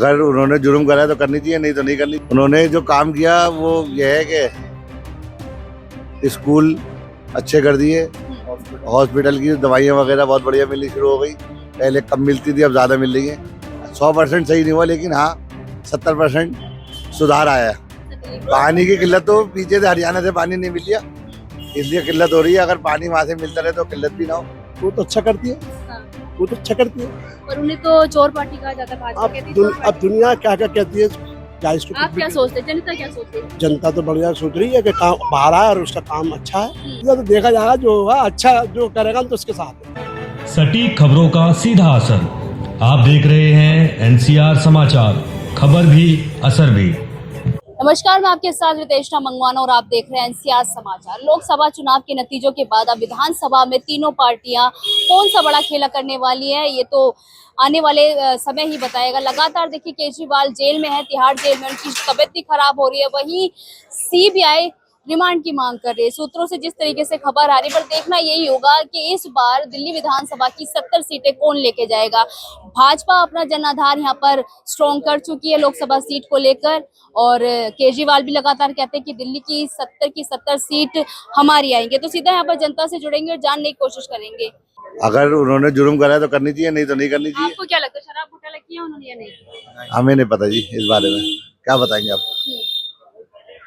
अगर उन्होंने जुर्म करा है तो करनी चाहिए, नहीं तो नहीं करनी। उन्होंने जो काम किया वो ये है कि स्कूल अच्छे कर दिए, हॉस्पिटल की दवाइयाँ वगैरह बहुत बढ़िया मिलनी शुरू हो गई। पहले कम मिलती थी, अब ज़्यादा मिल रही है। 100% सही नहीं हुआ, लेकिन हाँ 70% सुधार आया है। पानी की किल्लत तो पीछे से हरियाणा से पानी नहीं मिल रहा, इसलिए किल्लत हो रही है। अगर पानी वहाँ से मिलता रहे तो किल्लत भी ना हो। वो तो अच्छा करती है, वो तो अच्छा करती है। पर उन्हें तो चोर पार्टी कहा जाता है, भाजपा कहती है चोर अब पार्टी। दुनिया क्या क्या कहती है, क्या इसको आप क्या सोचते हैं, जनता क्या सोचती है? जनता तो बढ़िया सोच रही है कि काम बाहर है और उसका काम अच्छा है। तो देखा जाएगा, जो होगा अच्छा जो करेगा तो उसके साथ है। सटीक खबरों का सीधा असर। आप देख रहे हैं एनसीआर समाचार, खबर भी असर भी। नमस्कार, मैं आपके साथ रितेशना मंगवाना और आप देख रहे हैं एनसीआर समाचार। लोकसभा चुनाव के नतीजों के बाद अब विधानसभा में तीनों पार्टियां कौन सा बड़ा खेला करने वाली है, ये तो आने वाले समय ही बताएगा। लगातार देखिए केजरीवाल जेल में है, तिहाड़ जेल में, उनकी तबीयत भी खराब हो रही है। वहीं सीबीआई रिमांड की मांग कर रही है। सूत्रों से जिस तरीके से खबर आ रही है, पर देखना यही होगा कि इस बार दिल्ली विधानसभा की 70 सीटें कौन लेके जाएगा। भाजपा अपना जनाधार यहाँ पर स्ट्रॉन्ग कर चुकी है लोकसभा सीट को लेकर, और केजरीवाल भी लगातार कहते हैं कि दिल्ली की 70 की 70 सीट हमारी आएंगे। तो सीधा यहाँ पर जनता से जुड़ेंगे और जानने की कोशिश करेंगे। अगर उन्होंने जुर्म करा है तो करनी चाहिए, नहीं तो नहीं करनी चाहिए। आपको क्या लगता है, शराब घोटाला किया उन्होंने या नहीं? हमें नहीं पता जी इस बारे में, क्या बताएंगे आप।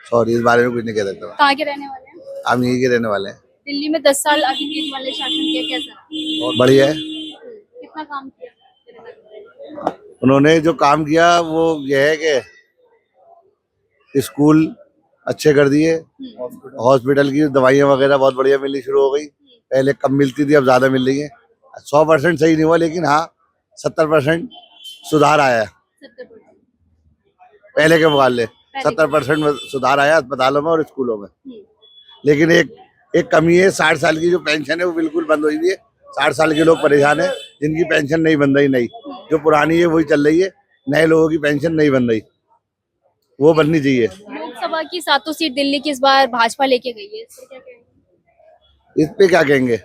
सॉरी, इस बारे में कुछ नहीं कह सकता। कहाँ के रहने वाले हैं? हम यहीं के रहने वाले हैं। दिल्ली में 10 साल अरविंद केजरीवाल ने शासन किया, कैसा? बहुत बढ़िया है। कितना काम किया? उन्होंने जो काम किया वो ये है कि स्कूल अच्छे कर दिए, हॉस्पिटल की दवाइयाँ वगैरह बहुत बढ़िया मिलनी शुरू हो गई। पहले कम मिलती थी, अब ज़्यादा मिल रही है। 100% सही नहीं हुआ, लेकिन हाँ 70% सुधार आया है। 70%। पहले के मुकाबले 70% सुधार आया अस्पतालों में और स्कूलों में। लेकिन एक कमी है, 60 साल की जो पेंशन है वो बिल्कुल बंद हुई है। 60 साल के लोग परेशान हैं, जिनकी पेंशन नहीं बन रही, नहीं जो पुरानी है वही चल रही है, नए लोगों की पेंशन नहीं बन रही, वो बननी चाहिए। लोकसभा की 7 सीट दिल्ली की इस बार भाजपा लेके गई है, इस पर क्या कहेंगे? इस पे क्या कहेंगे,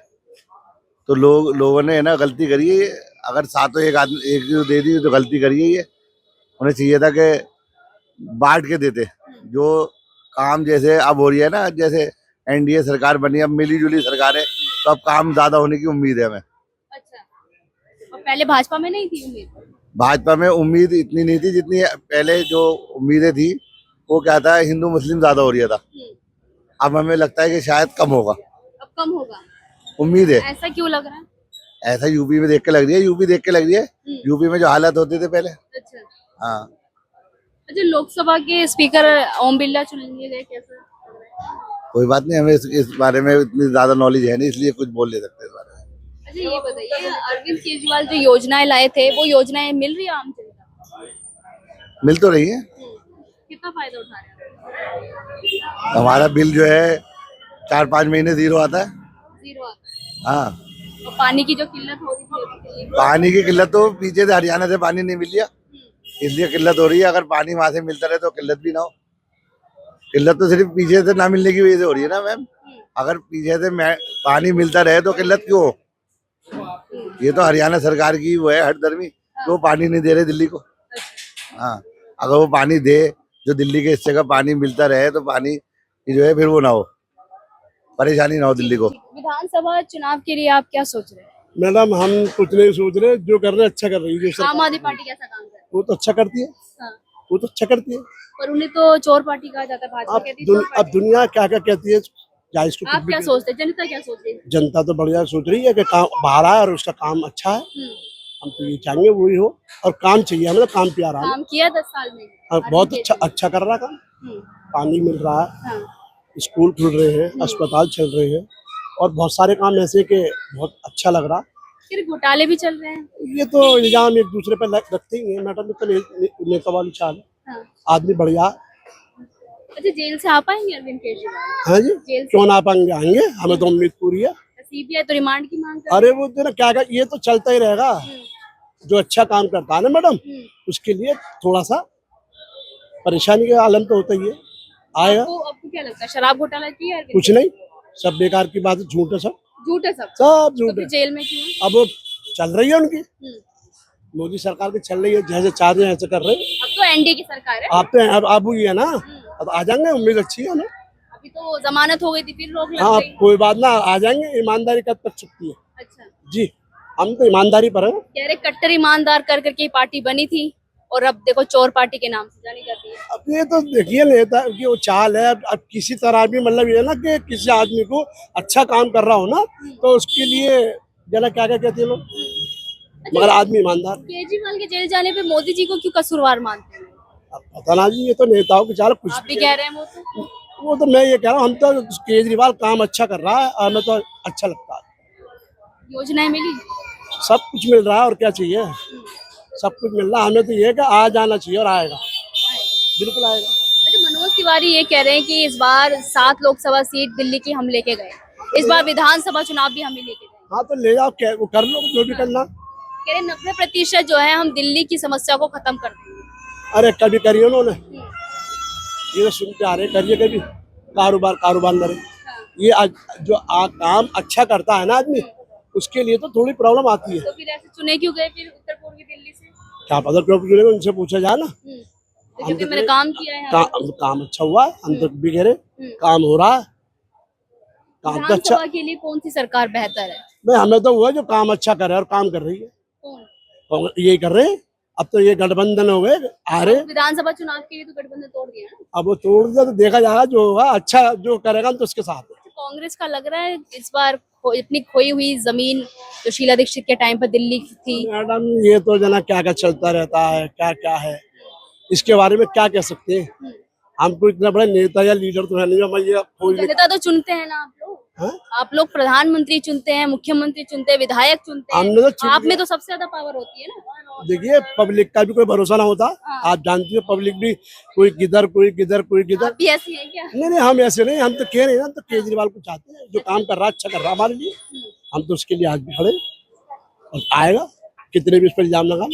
तो लोगों ने है ना गलती करी है। अगर सातों एक आदमी एक जो दे दी तो गलती करी है। ये उन्हें चाहिए था कि बांट के देते, जो काम जैसे अब हो रही है ना, जैसे एनडीए सरकार बनी, अब मिली जुली सरकार है, तो अब काम ज्यादा होने की उम्मीद है हमें। अच्छा, और पहले भाजपा में नहीं थी उम्मीद? भाजपा में उम्मीद इतनी नहीं थी जितनी पहले जो उम्मीदें थी, वो क्या था, हिंदू मुस्लिम ज्यादा हो रहा था। अब हमें लगता है कि शायद कम होगा, अब कम होगा, उम्मीद है। ऐसा क्यों लग रहा है? ऐसा यूपी में देख के लग रही है, यूपी देख के लग रही है। यूपी में जो हालात होते थे पहले। अच्छा हाँ, अच्छा, लोकसभा के स्पीकर ओम बिरला चुन लिए गए, कैसा? कोई बात नहीं, हमें इस बारे में इतनी ज्यादा नॉलेज है नहीं, इसलिए कुछ बोल नहीं सकते इस बारे में। अच्छा ये बताइए, अरविंद केजरीवाल जो योजनाएं लाए थे, वो योजनाएं मिल रही है आम जनता को? मिल तो रही है। कितना फायदा उठा रहे हैं? हमारा बिल जो है 4-5 महीने जीरो आता है। जीरो आता है। हाँ, और पानी की जो किल्लत हो रही थी अभी दिल्ली में, पानी की किल्लत तो पीछे से हरियाणा से पानी नहीं मिल रहा, इसलिए किल्लत हो रही है। अगर पानी वहां से मिलता रहे तो किल्लत भी ना हो। किल्लत तो सिर्फ पीछे से ना मिलने की वजह से हो रही है ना मैम। अगर पीछे से पानी मिलता रहे तो किल्लत क्यों हो? ये तो हरियाणा सरकार की वो है हठधर्मी, तो वो पानी नहीं दे रहे दिल्ली को। हाँ, अगर वो पानी दे, जो दिल्ली के हिस्से का पानी मिलता रहे, तो पानी की जो है फिर वो ना हो, परेशानी ना हो दिल्ली को। विधानसभा चुनाव के लिए आप क्या सोच रहे हैं? मैडम हम कुछ नहीं सोच रहे, जो कर रहे हैं अच्छा कर रही है। जो आम सरकार आदमी पार्टी कैसा काम कर रही वो तो अच्छा करती है, है? हाँ। वो तो अच्छा करती है। पर उन्हें तो चोर पार्टी कहा जाता है, भाजपा कहती है चोर अब पार्टी। दुनिया क्या क्या कहती है, क्या इसको आप क्या सोचते हैं, जनता क्या सोचती है? जनता तो बढ़िया सोच रही है कि काम बाहर है और उसका काम अच्छा है। हम तो ये चाहेंगे वही हो, और काम चाहिए हमें, तो काम प्यारा है। काम किया 10 साल में और बहुत अच्छा कर रहा है काम। पानी मिल रहा है, हाँ। स्कूल खुल रहे हैं, अस्पताल चल रहे हैं, और बहुत सारे काम ऐसे के बहुत अच्छा लग रहा। फिर घोटाले भी चल रहे हैं। ये तो इल्जाम एक दूसरे पर रखते ही हैं मैडम, तो नेता वाली चाल है। हाँ। आदमी बढ़िया। अच्छा, जेल से आ पाएंगे अरविंद केजरीवाल? हाँ जी, जेल से क्यों ना पाएंगे, आएंगे, हमें तो उम्मीद पूरी है। सीबीआई तो रिमांड की मांग कर अरे वो तो क्या ये तो चलता ही रहेगा। जो अच्छा काम करता है ना मैडम, उसके लिए थोड़ा सा परेशानी का आलम तो होता ही है, आएगा। आपको क्या लगता है, शराब घोटाला किया है अरविंद? कुछ नहीं, सब बेकार की बात है, झूठ है सब, झूठ है सब। सब तो झूठ फिर है। जेल में क्यों? अब वो चल रही है उनकी, मोदी सरकार की चल रही है, जैसे चाह रहे हैं ऐसे कर रहे हैं। अब तो एनडीए की सरकार है। आप तो अब हुई है ना, अब आ जाएंगे, उम्मीद अच्छी है हमें। अभी तो जमानत हो गई थी, फिर रोक लग हाँ गई। कोई बात ना, आ जाएंगे, ईमानदारी कब तक छुपती है। अच्छा, जी, हम तो ईमानदारी पर हैं। कह रहे कट्टर ईमानदार कर करके ही पार्टी बनी थी और अब देखो चोर पार्टी के नाम से जानी जाती है। अब ये तो देखिए नेता की वो चाल है। अब किसी तरह भी मतलब ये है ना कि किसी आदमी को अच्छा काम कर रहा हो ना, तो उसके लिए जना क्या क्या कहते हैं लोग, मगर आदमी ईमानदार। केजरीवाल के जेल जाने पे मोदी जी को क्यों कसूरवार मानते हैं? अब पता ना जी, ये तो नेताओं की चाल, कुछ आप भी कह रहे हैं वो तो मैं ये कह रहा हूँ, हम तो केजरीवाल काम अच्छा कर रहा है, हमें तो अच्छा लगता है। योजनाएं मिली? सब कुछ मिल रहा है, और क्या चाहिए, सब कुछ मिल रहा है। हमें तो ये है कि आ जाना चाहिए, और आएगा, बिल्कुल आएगा। अच्छा, मनोज तिवारी ये कह रहे हैं कि इस बार 7 लोकसभा सीट दिल्ली की हम लेके गए, इस बार विधानसभा चुनाव भी हम ही लेके गए। हाँ तो ले जाओ, क्या वो कर लो जो भी करना। कह रहे 90% जो है हम दिल्ली की समस्या को खत्म कर देंगे। अरे कभी करिए उन्होंने, ये तो सुनते आ रहे, करिए कभी कारोबार न रहे। ये आज जो काम अच्छा करता है ना आदमी, उसके लिए तो थोड़ी प्रॉब्लम आती है। तो फिर ऐसे चुने क्यों गए फिर उत्तर पूर्वी दिल्ली से? क्या पता क्यों जुड़े, उनसे पूछा जाए ना। तो क्योंकि मैंने काम किया है यहाँ पे। काम अच्छा हुआ है, हम तो भी कह रहे काम हो रहा है, काम तो अच्छा। विधानसभा के लिए कौन सी सरकार बेहतर है? नहीं, हमें तो हुआ जो काम अच्छा करे, और काम कर रही है, कौन? यही कर रहे हैं। अब तो ये गठबंधन हो गए आ रहे, विधानसभा चुनाव के लिए तो गठबंधन तोड़ दिया ना। अब वो तोड़ दिया तो देखा जाएगा, जो होगा अच्छा जो करेगा तो उसके साथ है। कांग्रेस का लग रहा है इस बार इतनी खोई हुई जमीन जो शीला दीक्षित के टाइम पर दिल्ली की थी। मैडम ये तो जना क्या क्या चलता रहता है, क्या क्या है, इसके बारे में क्या कह सकते हैं। हमको इतना बड़ा नेता या लीडर तो है नहीं, हम ये जनता तो चुनते हैं ना आप लोग। आप लोग प्रधानमंत्री चुनते हैं, मुख्यमंत्री चुनते हैं, विधायक चुनते हमने तो हैं, आप में तो सबसे ज्यादा पावर होती है ना। देखिए पब्लिक का भी कोई भरोसा ना होता। आप जानती हो पब्लिक भी कोई किधर कोई किधर कोई किधर। आप भी ऐसे हैं क्या? नहीं, हम ऐसे नहीं, हम तो कह रहे हैं ना, तो केजरीवाल को चाहते हैं, जो काम कर रहा है अच्छा कर रहा है हमारे लिए, हम तो उसके लिए आज भी खड़े। और आएगा, कितने भी उस पर इल्जाम लगा,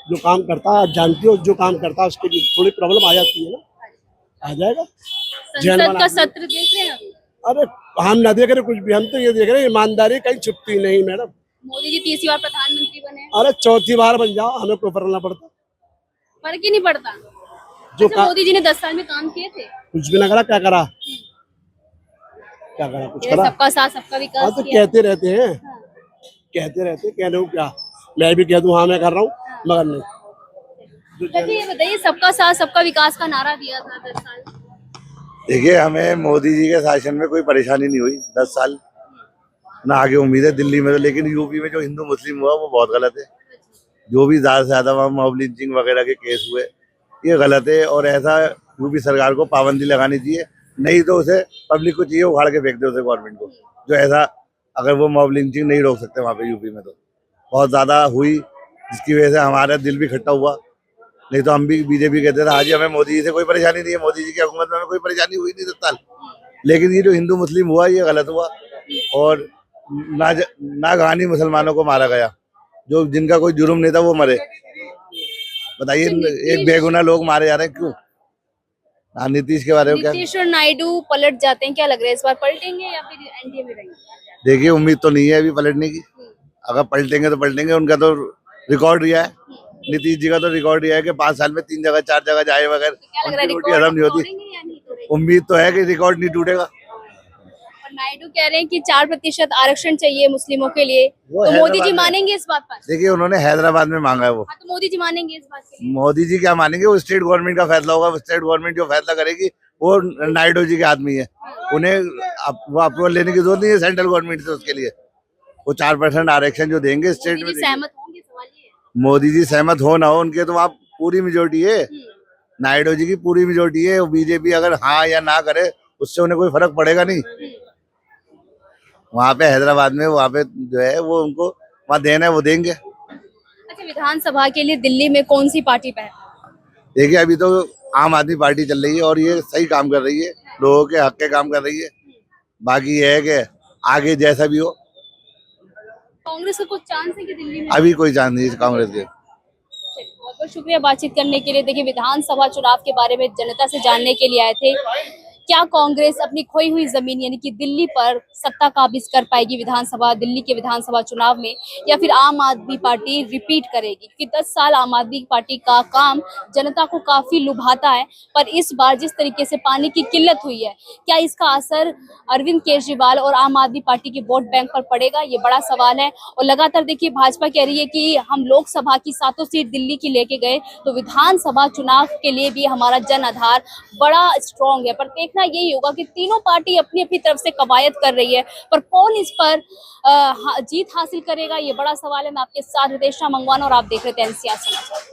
जो काम करता है, आप जानती हो जो काम करता है उसके लिए थोड़ी प्रॉब्लम आ जाती है ना, आ जाएगा। संसद का सत्र देख रहे हैं अभी? अरे हम ना देख रहे कुछ भी, हम तो ये देख रहे हैं ईमानदारी कहीं छुपती नहीं मैडम। मोदी जी 30वीं बार प्रधानमंत्री बने। अरे 4थी बार बन जाओ, हमें कोई फर्क ना पड़ता। फर्क ही नहीं पड़ता। जो अच्छा, मोदी जी ने 10 साल में काम किए थे? कुछ भी ना करा, क्या करा, क्या करा, कुछ ये करा। सबका साथ सबका हाँ विकास तो किया। कहते रहते हैं, कहते रहते हैं, कहने को क्या, मैं भी कह दूं हाँ मैं कर रहा हूँ, मगर नहीं। अच्छा, ये बताइए सबका साथ सबका विकास का नारा दिया था 10 साल। देखिए हमें मोदी जी के शासन में कोई परेशानी नहीं हुई 10 साल, ना आगे उम्मीद है दिल्ली में तो। लेकिन यूपी में जो हिंदू मुस्लिम हुआ वो बहुत गलत है। जो भी ज्यादा से ज्यादा वहाँ मॉब लिंचिंग वगैरह के केस हुए, ये गलत है। और ऐसा यूपी सरकार को पाबंदी लगानी चाहिए, नहीं तो उसे पब्लिक को चाहिए उखाड़ के फेंक दे उसे, गवर्नमेंट को। जो ऐसा अगर वो मॉब लिंचिंग नहीं रोक सकते वहाँ पे यूपी में, तो बहुत ज्यादा हुई, जिसकी वजह से हमारा दिल भी खट्टा हुआ। नहीं तो हम भी बीजेपी कहते थे, हाजी हमें मोदी जी से कोई परेशानी नहीं है, मोदी जी की हुकूमत में हमें कोई परेशानी हुई नहीं 10 साल। लेकिन ये जो हिंदू मुस्लिम हुआ ये गलत हुआ। और ना गानी मुसलमानों को मारा गया, जो जिनका कोई जुर्म नहीं था वो मरे। बताइए, एक बेगुनाह लोग मारे जा रहे हैं, क्यों? नीतीश के बारे में क्या? नीतीश और नायडू पलट जाते हैं, क्या लग रहा है इस बार पलटेंगे या फिर एनडीए में रहेंगे? देखिए उम्मीद तो नहीं है अभी पलटने की। अगर पलटेंगे तो पलटेंगे, उनका तो रिकॉर्ड रिहा है। नीतीश जी का तो रिकॉर्ड रिहा है कि 5 साल में 3 जगह 4 जगह जाए बगैर उनकी रोटी हजम नहीं होती। उम्मीद तो है कि रिकॉर्ड नहीं टूटेगा। और नायडू कह रहे हैं कि 4% आरक्षण चाहिए मुस्लिमों के लिए, तो मोदी जी मानेंगे इस बात पर? देखिए उन्होंने हैदराबाद में मांगा है वो। हाँ, तो मोदी जी मानेंगे इस बात के लिए? मोदी जी क्या मानेंगे, वो स्टेट गवर्नमेंट का फैसला होगा। स्टेट गवर्नमेंट जो फैसला करेगी वो नायडू जी के आदमी है, उन्हें वो अप्रूवल लेने की जरूरत नहीं है सेंट्रल गवर्नमेंट से। उसके लिए वो 4% आरक्षण जो देंगे स्टेट में, सहमत होंगे? सवाल ये है। मोदी जी सहमत हो ना हो, उनके तो वहाँ पूरी मेजोरिटी है, नायडू जी की पूरी मेजोरिटी है। बीजेपी अगर हाँ या ना करे उससे उन्हें कोई फर्क पड़ेगा नहीं। वहाँ पे हैदराबाद में वहाँ पे जो है वो उनको वहाँ देना है वो देंगे। अच्छा, विधानसभा के लिए दिल्ली में कौन सी पार्टी बेहतर? देखिए अभी तो आम आदमी पार्टी चल रही है और ये सही काम कर रही है, लोगों के हक के काम कर रही है। बाकी ये है कि आगे जैसा भी हो, कांग्रेस का कुछ चांस है कि दिल्ली में? अभी कोई चांस नहीं है कांग्रेस के। बहुत बहुत शुक्रिया बातचीत करने के लिए। देखिए विधानसभा चुनाव के बारे में जनता से जानने के लिए आए थे। क्या कांग्रेस अपनी खोई हुई जमीन यानी कि दिल्ली पर सत्ता काबिज कर पाएगी विधानसभा, दिल्ली के विधानसभा चुनाव में, या फिर आम आदमी पार्टी रिपीट करेगी? क्योंकि 10 साल आम आदमी पार्टी का काम जनता को काफी लुभाता है, पर इस बार जिस तरीके से पानी की किल्लत हुई है, क्या इसका असर अरविंद केजरीवाल और आम आदमी पार्टी के वोट बैंक पर पड़ेगा? ये बड़ा सवाल है। और लगातार देखिए भाजपा कह रही है कि हम लोकसभा की 7 सीट दिल्ली की लेके गए तो विधानसभा चुनाव के लिए भी हमारा जन आधार बड़ा स्ट्रॉन्ग है। पर देखना यही होगा कि तीनों पार्टी अपनी अपनी तरफ से कवायद कर रही है, पर कौन इस पर जीत हासिल करेगा, ये बड़ा सवाल है। मैं आपके साथ रितेश मंगवाना और आप देख रहे थे एनसीआर समाचार।